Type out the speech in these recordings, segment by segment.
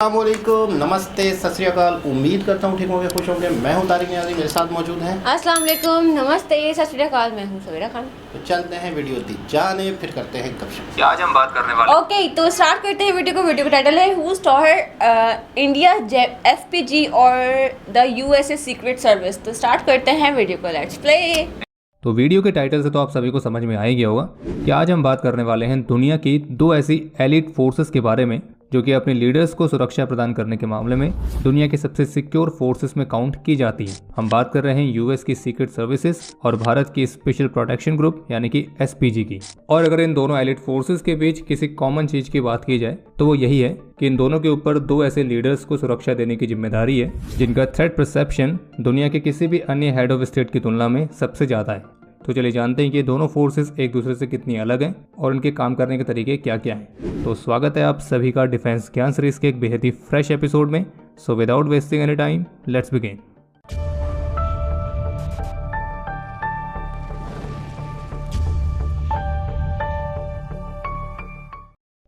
अस्सलामुअलैकुम, नमस्ते, सत श्री अकाल। उम्मीद करता हूँ ठीक होंगे, खुश होंगे। मैं हूँ तारिक नियाज़ी, मेरे साथ मौजूद हैं। अस्सलाम वालेकुम, नमस्ते, सत श्री अकाल। मैं हूँ सवेरा खान। तो चलते हैं वीडियो दी जाने, फिर करते हैं गपशप। आज हम बात करने वाले ओके, तो स्टार्ट करते हैं वीडियो का टाइटल है हु स्टॉर इंडिया एसपीजी और द यूएसए सीक्रेट सर्विस। तो स्टार्ट करते हैं वीडियो को, लेट्स प्ले। तो वीडियो के टाइटल से तो आप सभी को समझ में आ ही गया होगा कि आज हम बात करने वाले हैं दुनिया की दो ऐसी एलिट फोर्सेस के बारे में जो कि अपने लीडर्स को सुरक्षा प्रदान करने के मामले में दुनिया के सबसे सिक्योर फोर्सेस में काउंट की जाती है। हम बात कर रहे हैं यूएस की सीक्रेट सर्विसेज और भारत की स्पेशल प्रोटेक्शन ग्रुप यानी कि एसपीजी की। और अगर इन दोनों एलिट फोर्सेस के बीच किसी कॉमन चीज की बात की जाए तो वो यही है कि इन दोनों के ऊपर दो ऐसे लीडर्स को सुरक्षा देने की जिम्मेदारी है जिनका थ्रेट परसेप्शन दुनिया के किसी भी अन्य हेड ऑफ स्टेट की तुलना में सबसे ज्यादा है। तो चलिए जानते हैं कि दोनों फोर्सेस एक दूसरे से कितनी अलग हैं और उनके काम करने के तरीके क्या क्या हैं। तो स्वागत है आप सभी का डिफेंस ज्ञान सीरीज के एक बेहद ही फ्रेश एपिसोड में। So without wasting any time, let's begin.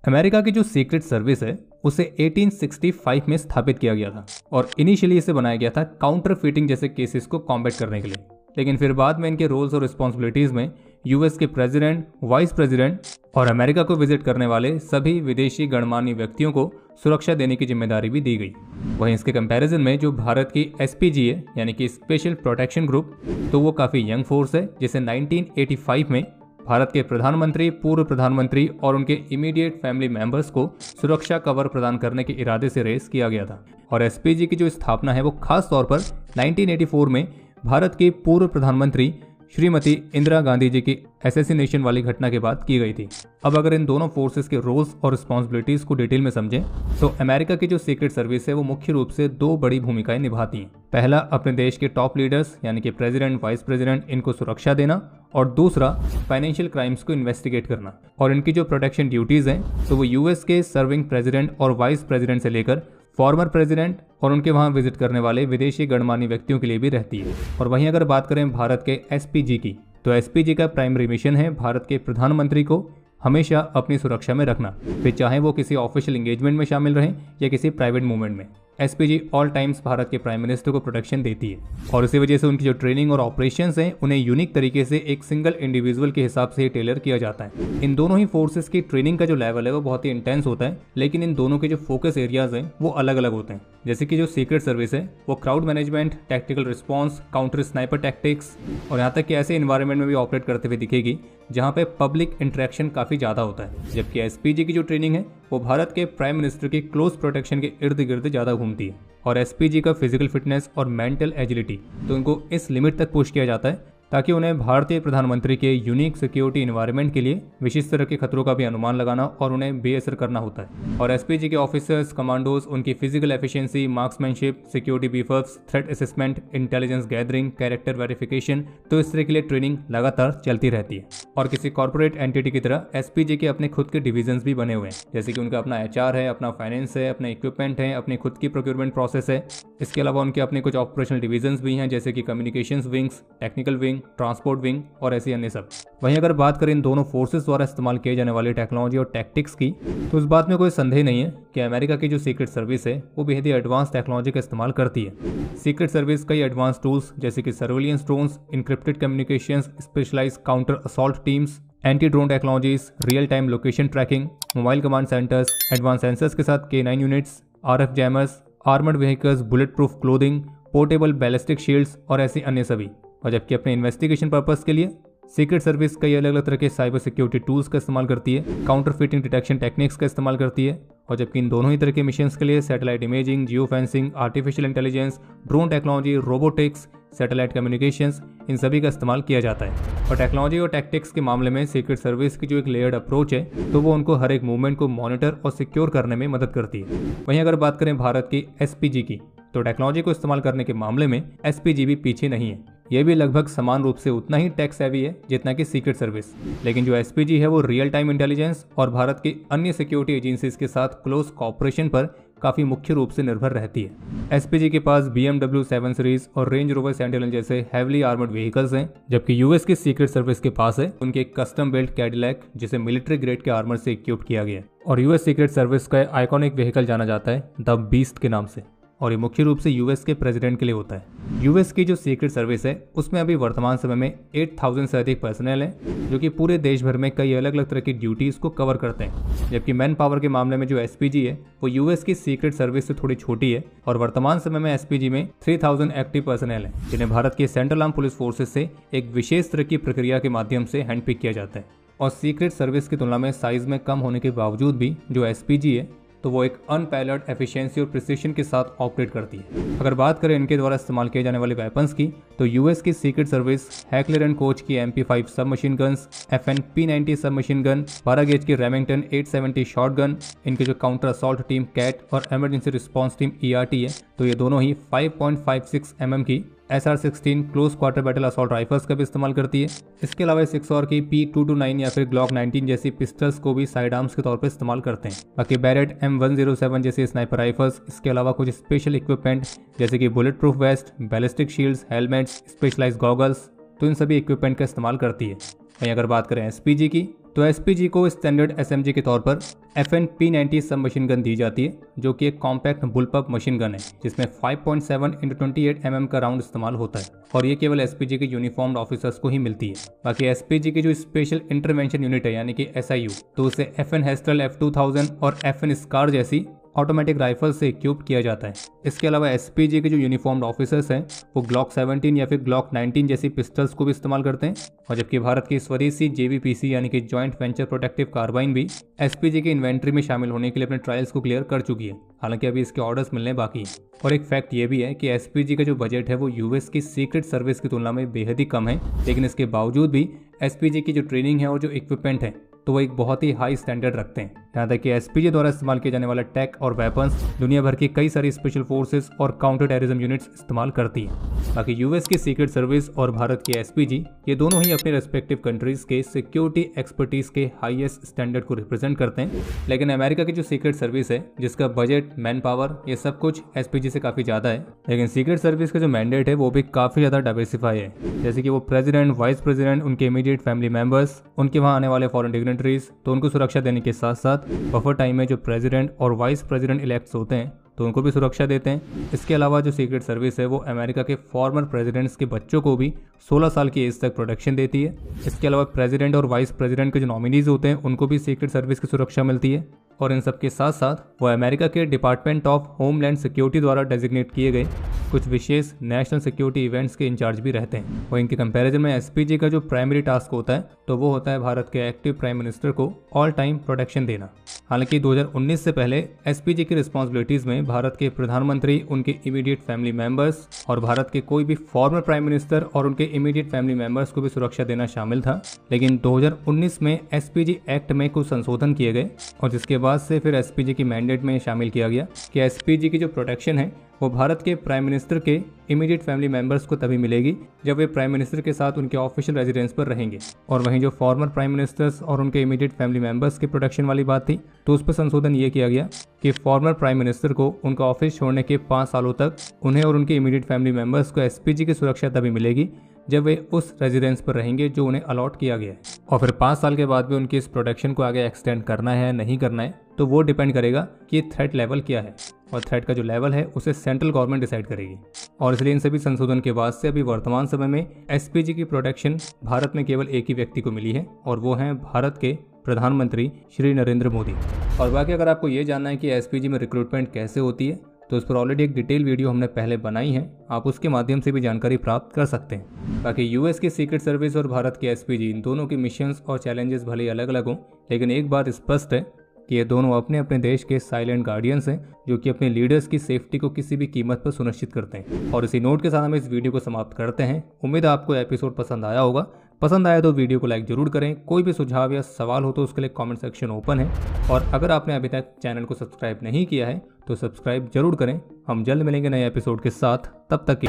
America की जो सीक्रेट सर्विस है उसे 1865 में स्थापित किया गया था और इनिशियली इसे बनाया गया था काउंटर फीटिंग जैसे केसेस को कॉम्बैट करने के लिए। लेकिन फिर बाद में इनके रोल्स और रिस्पॉन्सिबिलिटीज में यूएस के प्रेसिडेंट, वाइस प्रेसिडेंट और अमेरिका को विजिट करने वाले सभी विदेशी गणमान्य व्यक्तियों को सुरक्षा देने की जिम्मेदारी भी दी गई। वहीं इसके कंपैरिजन में जो भारत की एसपीजी है यानी कि स्पेशल प्रोटेक्शन ग्रुप, तो वो काफ़ी यंग फोर्स है जिसे 1985 में भारत के प्रधानमंत्री, पूर्व प्रधानमंत्री और उनके इमीडिएट फैमिली मेंबर्स को सुरक्षा कवर प्रदान करने के इरादे से रेस किया गया था। और एसपीजी की जो स्थापना है वो खास तौर पर 1984 में भारत की पूर्व प्रधानमंत्री श्रीमती इंदिरा गांधी जी की असैसिनेशन वाली घटना के बाद की गई थी। अब अगर इन दोनों फोर्सेस के रोल्स और रिस्पॉन्सिबिलिटीज को डिटेल में समझें तो अमेरिका की जो सीक्रेट सर्विस है वो मुख्य रूप से दो बड़ी भूमिकाएं निभाती हैं। पहला, अपने देश के टॉप लीडर्स यानी कि प्रेसिडेंट, वाइस प्रेसिडेंट, इनको सुरक्षा देना, और दूसरा फाइनेंशियल क्राइम्स को इन्वेस्टिगेट करना। और इनकी जो प्रोटेक्शन ड्यूटीज हैं तो वो यूएस के सर्विंग प्रेसिडेंट और वाइस प्रेसिडेंट से लेकर फॉर्मर प्रेसिडेंट और उनके वहां विजिट करने वाले विदेशी गणमान्य व्यक्तियों के लिए भी रहती है। और वहीं अगर बात करें भारत के एसपीजी की, तो एसपीजी का प्राइमरी मिशन है भारत के प्रधानमंत्री को हमेशा अपनी सुरक्षा में रखना, फिर चाहे वो किसी ऑफिशियल एंगेजमेंट में शामिल रहें या किसी प्राइवेट मूवमेंट में। एसपीजी ऑल टाइम्स भारत के प्राइम मिनिस्टर को प्रोटेक्शन देती है और इसी वजह से उनकी जो ट्रेनिंग और ऑपरेशंस हैं उन्हें यूनिक तरीके से एक सिंगल इंडिविजुअल के हिसाब से टेलर किया जाता है। इन दोनों ही फोर्सेस की ट्रेनिंग का जो लेवल है वो बहुत ही इंटेंस होता है, लेकिन इन दोनों के जो फोकस एरियाज हैं वो अलग अलग होते हैं। जैसे कि जो सीक्रेट सर्विस है वो crowd management, tactical response, counter sniper tactics और यहाँ तक कि ऐसे इन्वायरमेंट में भी ऑपरेट करते हुए दिखेगी जहाँ पे पब्लिक इंटरेक्शन काफ़ी ज़्यादा होता है। जबकि एसपीजी की जो ट्रेनिंग है वो भारत के प्राइम मिनिस्टर की क्लोज प्रोटेक्शन के इर्द गिर्द ज़्यादा घूमती है। और एसपीजी का फिजिकल फिटनेस और मेंटल एजिलिटी तो इनको इस लिमिट तक पुश किया जाता है ताकि उन्हें भारतीय प्रधानमंत्री के यूनिक सिक्योरिटी इन्वायरमेंट के लिए विशिष्ट तरह के खतरों का भी अनुमान लगाना और उन्हें बेअसर करना होता है। और एसपीजी के ऑफिसर्स, कमांडोज, उनकी physical efficiency, marksmanship, security beefups, threat assessment, intelligence gathering, character verification, तो इस तरह के लिए ट्रेनिंग लगातार चलती रहती है। और किसी कॉर्पोरेट एंटिटी की तरह एसपीजी के अपने खुद के डिविजन्स भी बने हुए हैं, जैसे कि उनका अपना एचआर है, अपना फाइनेंस है, अपने इक्विपमेंट है, अपनी खुद की प्रोक्योरमेंट प्रोसेस है। इसके अलावा उनके अपने कुछ ऑपरेशनल डिविजन्स भी हैं जैसे कि communications wings, technical wing, transport wing और ऐसी अन्य सब। वहीं अगर बात करें इन दोनों फोर्सेस द्वारा इस्तेमाल किए जाने वाली टेक्नोलॉजी और टैक्टिक्स की, तो इस बात में कोई संदेह नहीं है कि अमेरिका की जो सीक्रेट सर्विस है वो बेहद ही एडवांस टेक्नोलॉजी का इस्तेमाल करती है। सीक्रेट सर्विस कई एडवांस टूल्स जैसे कि surveillance drones, encrypted communications, specialised counter assault teams, anti drone technologies, real time location tracking, mobile command centres, advance sensors के साथ K9 units, RF jammers, armoured vehicles, bullet proof clothing, portable ballistic shields और ऐसी अन्य सभी। और जबकि अपने investigation purpose के लिए सीक्रेट सर्विस कई अलग अलग तरह के साइबर सिक्योरिटी टूल्स का इस्तेमाल करती है, काउंटर फीटिंग डिटेक्शन टेक्निक्स का इस्तेमाल करती है। और जबकि इन दोनों ही तरह के मिशंस के लिए satellite imaging, geo fencing, artificial intelligence, drone technology, robotics, satellite communications, इन सभी का इस्तेमाल किया जाता है। और टेक्नोलॉजी और टैक्टिक्स के मामले में सीक्रेट सर्विस की जो एक लेयर्ड अप्रोच है तो वो उनको हर एक मूवमेंट को मॉनिटर और सिक्योर करने में मदद करती है। वहीं अगर बात करें भारत की एसपीजी की, तो टेक्नोलॉजी को इस्तेमाल करने के मामले में एसपीजी भी पीछे नहीं है। ये भी लगभग समान रूप से उतना ही टेक सेवी है जितना कि सीक्रेट सर्विस। लेकिन जो एसपीजी है वो रियल टाइम इंटेलिजेंस और भारत की अन्य सिक्योरिटी एजेंसीज के साथ क्लोज कॉपरेशन पर काफ़ी मुख्य रूप से निर्भर रहती है। एसपीजी के पास BMW 7 सीरीज और रेंज रोवर सेंटिनल जैसे हैवीली आर्मर्ड व्हीकल्स हैं, जबकि यूएस की सीक्रेट सर्विस के पास है उनके कस्टम बिल्ट कैडिलैक, जिसे मिलिट्री ग्रेड के आर्मर से इक्विप्ड किया गया है। और यूएस सीक्रेट सर्विस का आइकॉनिक व्हीकल जाना जाता है द बीस्ट के नाम से, और ये मुख्य रूप से यूएस के प्रेसिडेंट के लिए होता है। यूएस की जो सीक्रेट सर्विस है उसमें अभी वर्तमान समय में 8000 से अधिक पर्सनल हैं, जो कि पूरे देश भर में कई अलग अलग तरह की ड्यूटीज को कवर करते हैं। जबकि मैन पावर के मामले में जो एसपीजी है वो यूएस की सीक्रेट सर्विस से थोड़ी छोटी है, और वर्तमान समय में एसपीजी में 3000 एक्टिव पर्सनल हैं, जिन्हें भारत के सेंट्रल आर्म पुलिस फोर्सेज से एक विशेष तरह की प्रक्रिया के माध्यम से हैंडपिक किया जाता है। और सीक्रेट सर्विस की तुलना में साइज में कम होने के बावजूद भी जो एसपीजी है तो वो एक अनपैरेलल्ड एफिशिएंसी और प्रिसिशन के साथ ऑपरेट करती है। अगर बात करें इनके द्वारा इस्तेमाल किए जाने वाले वेपन्स की, तो यूएस की secret service heckler and coach की MP5 सब मशीन गन्स, FN P90 सब मशीन गन, 12 गेज की रेमिंगटन 870 शॉट गन, इनके जो काउंटर असॉल्ट टीम कैट और इमरजेंसी रिस्पांस टीम ERT है, तो ये दोनों ही 5.56 mm की SR-16 close quarter battle assault rifles का भी इस्तेमाल करती है। इसके अलावा 6 और की P229 या फिर ग्लॉक 19 जैसी पिस्टल्स को भी साइड आर्म्स के तौर पर इस्तेमाल करते हैं। बाकी बैरेट M107 जैसे स्नाइपर राइफल्स, इसके अलावा कुछ स्पेशल इक्विपमेंट जैसे कि bullet proof vest, ballistic shields, helmets, specialised goggles, तो इन सभी इक्विपमेंट का इस्तेमाल करती है। वहीं अगर बात करें एसपीजी की, तो एसपीजी को स्टैंडर्ड एसएमजी के तौर पर FN P90 सब मशीन गन दी जाती है, जो कि एक कॉम्पैक्ट बुलपअप मशीन गन है जिसमें 5.7 × 28 mm का राउंड इस्तेमाल होता है, और ये केवल एसपीजी के यूनिफॉर्म्ड ऑफिसर्स को ही मिलती है। बाकी एसपीजी की जो स्पेशल इंटरवेंशन यूनिट है यानी कि SIU, तो उसे FN हेस्टल F2000 और FN स्कार जैसी ऑटोमेटिक राइफल से इक्विप किया जाता है। इसके अलावा एसपीजी के जो यूनिफॉर्म्ड ऑफिसर्स हैं वो ग्लॉक 17 या फिर ग्लॉक 19 जैसी पिस्टल्स को भी इस्तेमाल करते हैं, और जबकि भारत की स्वदेशी JVPC यानी कि जॉइंट वेंचर प्रोटेक्टिव कार्बाइन भी एसपीजी की इन्वेंट्री में शामिल होने के लिए अपने ट्रायल्स को क्लियर कर चुकी है। हालांकि अभी इसके ऑर्डर्स मिलने बाकी हैं। और एक फैक्ट ये भी है कि एसपीजी का जो बजट है वो यूएस की सीक्रेट सर्विस की तुलना में बेहद ही कम है, लेकिन इसके बावजूद भी एसपीजी की जो ट्रेनिंग है और जो इक्विपमेंट है तो वो एक बहुत ही हाई स्टैंडर्ड रखते हैं। यहाँ तक कि एसपीजी द्वारा इस्तेमाल किए जाने वाला टेक और वेपन्स दुनिया भर की कई सारी स्पेशल फोर्सेस और काउंटर टेररिज्म यूनिट्स इस्तेमाल करती हैं। बाकी यूएस की सीक्रेट सर्विस और भारत की एसपीजी ये दोनों ही अपने रेस्पेक्टिव कंट्रीज के सिक्योरिटी एक्सपर्टीज के हाईएस्ट स्टैंडर्ड को रिप्रेजेंट करते हैं, लेकिन अमेरिका की जो सीक्रेट सर्विस है जिसका बजट, मैन पावर, ये सब कुछ एसपीजी से काफी ज्यादा है, लेकिन सीक्रेट सर्विस का जो मैंडेट है वो भी काफी ज्यादा डाइवर्सिफाई है। जैसे कि वो प्रेसिडेंट, वाइस प्रेसिडेंट, उनके इमीडिएट फैमिली मेंबर्स, उनके वहाँ आने वाले फॉरेन डिग्नेटरीज, तो उनको सुरक्षा देने के साथ साथ बफर टाइम में जो प्रेसिडेंट और वाइस प्रेसिडेंट इलेक्ट्स होते हैं तो उनको भी सुरक्षा देते हैं। इसके अलावा जो सीक्रेट सर्विस है वो अमेरिका के फॉर्मर प्रेसिडेंट्स के बच्चों को भी 16 साल की एज तक प्रोटेक्शन देती है। इसके अलावा प्रेसिडेंट और वाइस प्रेसिडेंट के जो नॉमिनीज होते हैं उनको भी सीक्रेट सर्विस की सुरक्षा मिलती है। और इन सब के साथ साथ वो अमेरिका के डिपार्टमेंट ऑफ होमलैंड सिक्योरिटी द्वारा डेजिग्नेट किए गए कुछ विशेष नेशनल सिक्योरिटी इवेंट्स के इंचार्ज भी रहते हैं। और इनके कंपैरिजन में एसपीजी का जो प्राइमरी टास्क होता है तो वो होता है भारत के एक्टिव प्राइम मिनिस्टर को ऑल टाइम प्रोटेक्शन देना। हालांकि 2019 से पहले एसपीजी की रिस्पॉन्सिबिलिटीज में भारत के प्रधानमंत्री, उनके इमीडिएट फैमिली मेंबर्स और भारत के कोई भी फॉर्मर प्राइम मिनिस्टर और उनके इमीडिएट फैमिली मेंबर्स को भी सुरक्षा देना शामिल था। लेकिन 2019 में एसपीजी एक्ट में कुछ संशोधन किए गए और जिसके बाद से फिर एसपीजी की मैंडेट में शामिल किया गया कि एसपीजी की जो प्रोटेक्शन है वो भारत के प्राइम मिनिस्टर के इमीडिएट फैमिली मेंबर्स को तभी मिलेगी जब वे प्राइम मिनिस्टर के साथ उनके ऑफिशियल रेजिडेंस पर रहेंगे। और वहीं जो फॉर्मर प्राइम मिनिस्टर्स और उनके इमीडिएट फैमिली मेंबर्स की प्रोटेक्शन वाली बात थी तो उस पर संशोधन ये किया गया कि फॉर्मर प्राइम मिनिस्टर को उनका ऑफिस छोड़ने के 5 सालों तक उन्हें और उनके इमीडिएट फैमिली मेंबर्स को एसपीजी की सुरक्षा तभी मिलेगी जब वे उस रेजिडेंस पर रहेंगे जो उन्हें अलॉट किया गया है। और फिर 5 साल के बाद भी उनकी इस प्रोटेक्शन को आगे एक्सटेंड करना है या नहीं करना है तो वो डिपेंड करेगा कि थ्रेट लेवल क्या है, और थ्रेट का जो लेवल है उसे सेंट्रल गवर्नमेंट डिसाइड करेगी। और इसलिए इन सभी संशोधन के बाद से अभी वर्तमान समय में एसपीजी की प्रोटेक्शन भारत में केवल एक ही व्यक्ति को मिली है और वो हैं भारत के प्रधानमंत्री श्री नरेंद्र मोदी। और बाकी अगर आपको ये जानना है कि एसपीजी में रिक्रूटमेंट कैसे होती है तो उस पर ऑलरेडी एक डिटेल वीडियो हमने पहले बनाई है, आप उसके माध्यम से भी जानकारी प्राप्त कर सकते हैं। बाकी यूएस की सीक्रेट सर्विस और भारत की एसपीजी इन दोनों के मिशंस और चैलेंजेस भले ही अलग अलग हों, लेकिन एक बात स्पष्ट है कि ये दोनों अपने अपने देश के साइलेंट गार्डियंस हैं जो कि अपने लीडर्स की सेफ्टी को किसी भी कीमत पर सुनिश्चित करते हैं। और इसी नोट के साथ हम इस वीडियो को समाप्त करते हैं। उम्मीद है आपको एपिसोड पसंद आया होगा। पसंद आया तो वीडियो को लाइक जरूर करें। कोई भी सुझाव या सवाल हो तो उसके लिए कमेंट सेक्शन ओपन है। और अगर आपने अभी तक चैनल को सब्सक्राइब नहीं किया है तो सब्सक्राइब जरूर करें। हम जल्द मिलेंगे नए एपिसोड के साथ, तब तक की।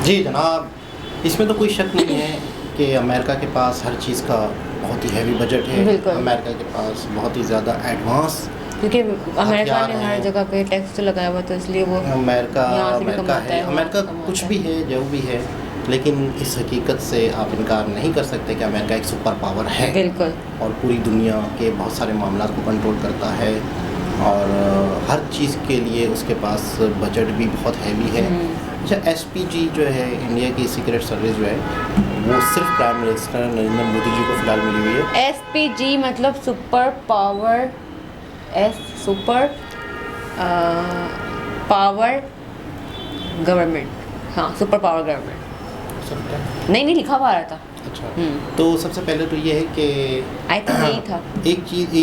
जी जनाब, इसमें तो कोई शक नहीं है कि अमेरिका के पास हर चीज़ का बहुत ही हैवी बजट है। बिल्कुल। अमेरिका के पास बहुत ही ज़्यादा एडवांस क्योंकि अमेरिका हथियार ने हर हैं। जगह पे टैक्स तो लगाया हुआ तो इसलिए वो अमेरिका यहाँ से भी अमेरिका कमाता है, है, अमेरिका वहाँ से कुछ कमाता भी है जो भी है, लेकिन इस हकीकत से आप इनकार नहीं कर सकते कि अमेरिका एक सुपर पावर है बिल्कुल और पूरी दुनिया के बहुत सारे मामला को कंट्रोल करता है और हर चीज़ के लिए उसके पास बजट भी बहुत हैवी है। अच्छा, एसपीजी जो है इंडिया की सीक्रेट सर्विस जो है वो सिर्फ प्राइम मिनिस्टर नरेंद्र मोदी जी को फिलहाल मिली हुई है। एसपीजी मतलब super power super power government, हाँ सुपर पावर गवर्नमेंट। सबका नहीं लिखा हुआ आ रहा था। अच्छा, तो सबसे पहले तो ये है कि आई थिंक यही था। एक चीज़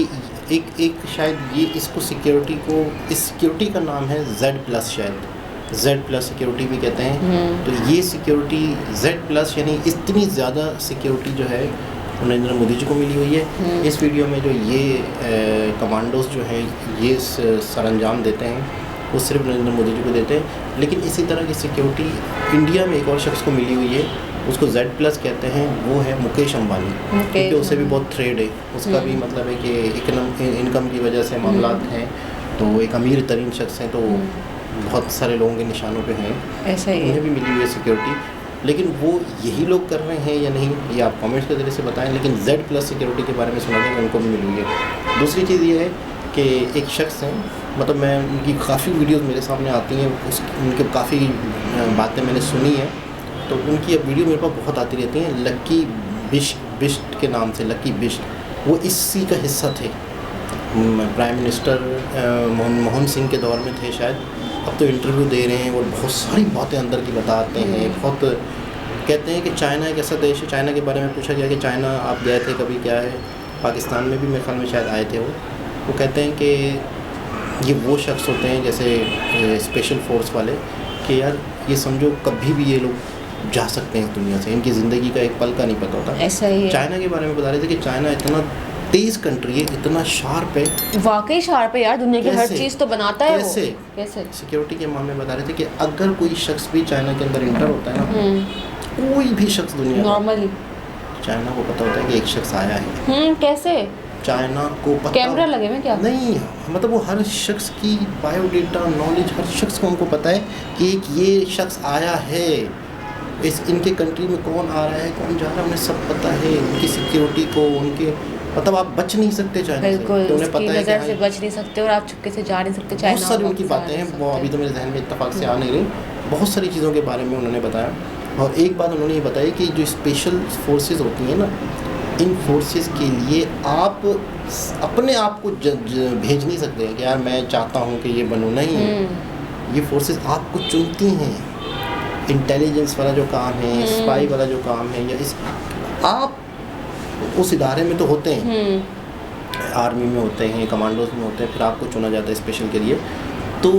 एक शायद ये इसको सिक्योरिटी को, इस सिक्योरिटी का नाम है Z+, शायद Z+ सिक्योरिटी भी कहते हैं। तो ये सिक्योरिटी Z+ यानी इतनी ज़्यादा सिक्योरिटी जो है नरेंद्र मोदी जी को मिली हुई है। इस वीडियो में जो ये कमांडोज जो हैं ये सरंजाम देते हैं वो सिर्फ नरेंद्र मोदी जी को देते हैं, लेकिन इसी तरह की सिक्योरिटी इंडिया में एक और शख्स को मिली हुई है, उसको Z+ कहते हैं, वो है मुकेश अंबानी। क्योंकि उससे भी बहुत ट्रेड है, उसका भी मतलब है कि इनकम की वजह से मामला हैं, तो एक अमीर तरीन शख्स हैं, तो बहुत सारे लोगों के निशानों पे हैं, ऐसा ही उन्हें है। भी मिली हुई है सिक्योरिटी। लेकिन वो यही लोग कर रहे हैं या नहीं, ये आप कमेंट्स के ज़रिए से बताएं। लेकिन Z+ सिक्योरिटी के बारे में सुना था कि उनको भी मिली हुई है। दूसरी चीज़ ये है कि एक शख्स हैं, मतलब मैं उनकी काफ़ी वीडियोस मेरे सामने आती हैं, उनके काफ़ी बातें मैंने सुनी हैं, तो उनकी अब वीडियो मेरे पास बहुत आती रहती हैं। लक्की बिष्ट के नाम से, लक्की बिष्ट, वो इसी का हिस्सा थे। प्राइम मिनिस्टर मनमोहन सिंह के दौर में थे शायद। अब तो इंटरव्यू दे रहे हैं और बहुत सारी बातें अंदर की बताते हैं। बहुत कहते हैं कि चाइना एक ऐसा देश है, चाइना के बारे में पूछा गया कि चाइना आप गए थे कभी, क्या है, पाकिस्तान में भी मेरे ख्याल में शायद आए थे वो कहते हैं कि ये वो शख्स होते हैं जैसे स्पेशल फोर्स वाले, कि यार ये समझो कभी भी ये लोग जा सकते हैं इस दुनिया से, इनकी ज़िंदगी का एक पल का नहीं पता होता। ऐसा ही है। चाइना के बारे में बता रहे थे कि चाइना इतना तेज़ कंट्री है, इतना शार्प है, वाकई शार्प है यार, दुनिया की हर कैसे? चीज़ तो बनाता है कैसे? वो। कैसे? सिक्योरिटी के मामले में बता रहे थे कि अगर कोई शख्स भी चाइना के अंदर इंटर होता है ना, कोई भी शख्स दुनिया का, नॉर्मली चाइना को पता होता है कि एक शख्स आया है। कैसे? चाइना को पता, कैमरा लगे हुए क्या? नहीं, मतलब वो हर शख्स की बायोडेटा नॉलेज, हर शख्स को उनको पता है कि एक ये शख्स आया है, इस इनके कंट्री में कौन आ रहा है, कौन जा रहा है, उन्हें सब पता है। उनकी सिक्योरिटी को, उनके मतलब आप बच नहीं सकते चाइना से, बिल्कुल, तो उन्हें उसकी पता है नज़र कि से हाँ, बच नहीं सकते और आप चुपके से जा नहीं सकते चाइना। बहुत सारी उनकी वापस आ बातें हैं, नहीं वो अभी सकते। तो मेरे जहन में इत्तेफाक से आ नहीं रही। बहुत सारी चीज़ों के बारे में उन्होंने बताया, और एक बात उन्होंने ये बताई कि जो स्पेशल फोर्सेस होती हैं ना, इन फोर्सेस के लिए आप अपने आप को भेज नहीं सकते कि यार मैं चाहता हूँ कि ये बनूँ, नहीं। ये फोर्सेस आपको चुनती हैं। इंटेलिजेंस वाला जो काम है, स्पाई वाला जो काम है, या इस आप उस इदारे में तो होते हैं, आर्मी में होते हैं, कमांडोज में होते हैं, फिर आपको चुना जाता है स्पेशल के लिए, तो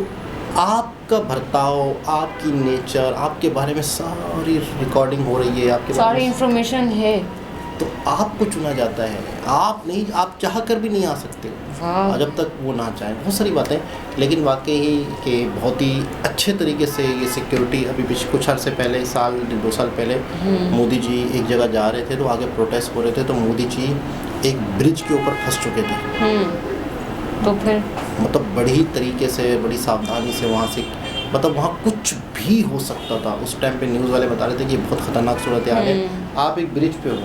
आपका बर्ताव, आपकी नेचर, आपके बारे में सारी रिकॉर्डिंग हो रही है, आपके बारे सारी में, इंफॉर्मेशन है। तो आपको चुना जाता है। आप नहीं, आप चाह कर भी नहीं आ सकते वाह। जब तक वो ना चाहें। बहुत सारी बातें, लेकिन वाकई ही कि बहुत ही अच्छे तरीके से ये सिक्योरिटी, अभी कुछ अर्से पहले, 2 साल पहले मोदी जी एक जगह जा रहे थे, तो आगे प्रोटेस्ट हो रहे थे, तो मोदी जी एक ब्रिज के ऊपर फंस चुके थे। तो फिर मतलब बड़ी तरीके से, बड़ी सावधानी से वहाँ से, मतलब वहाँ कुछ भी हो सकता था। उस टाइम पे न्यूज़ वाले बता रहे थे कि ये बहुत ख़तरनाक सूरत हाल है, आप एक ब्रिज पे हो,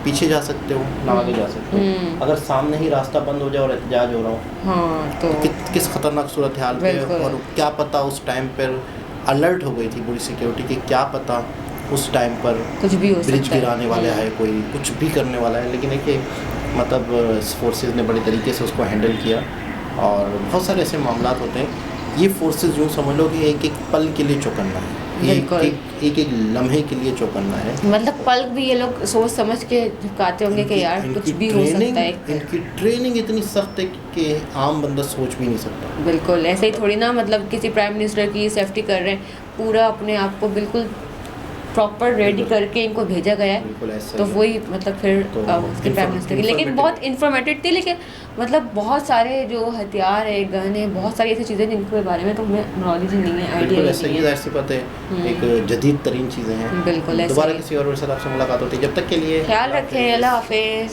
पीछे जा सकते हो ना आगे जा सकते हो, अगर सामने ही रास्ता बंद हो जाए और एहतजाज हो रहा हो, हाँ तो किस खतरनाक सूरत हाल पे। बिल्कुल। और क्या पता उस टाइम पर अलर्ट हो गई थी पूरी सिक्योरिटी की, क्या पता उस टाइम पर कुछ भी हो सकता है। ब्रिज गिराने वाला है, कोई कुछ भी करने वाला है। लेकिन एक मतलब फोर्सेस ने बड़े तरीके से उसको हैंडल किया, और बहुत सारे ऐसे मामला होते हैं। ये फोर्सेस यूँ समझ लो कि एक एक पल के लिए चौकन्ना है, एक एक लम्हे के लिए चौकन्ना है। मतलब पल भी ये लोग सोच समझ के झुकाते होंगे कि यार कुछ भी हो सकता है। इनकी ट्रेनिंग इतनी सख्त है कि आम बंदा सोच भी नहीं सकता। बिल्कुल ऐसे ही थोड़ी ना, मतलब किसी प्राइम मिनिस्टर की सेफ्टी कर रहे हैं, पूरा अपने आप को बिल्कुल प्रॉपर रेडी करके इनको भेजा गया है। बिल्कुल ऐसा तो ही है। वही मतलब फिर तो उसके प्राइम मिनिस्टर की, लेकिन बहुत इन्फॉर्मेटिव थी। लेकिन मतलब बहुत सारे जो हथियार है, गन है, बहुत सारी ऐसी चीज़ें जिनके बारे में तो हमें नॉलेज ही नहीं है, आइडिया बिल्कुल ऐसा नहीं ही है। जाहिर सी बात है, एक जदीद तरीन चीज़ें हैं। बिल्कुल ऐसा दोबारा ही। किसी और साथ आपसे मुलाकात होती है, जब तक के लिए ख्याल रखें, अल्लाह हाफिज़।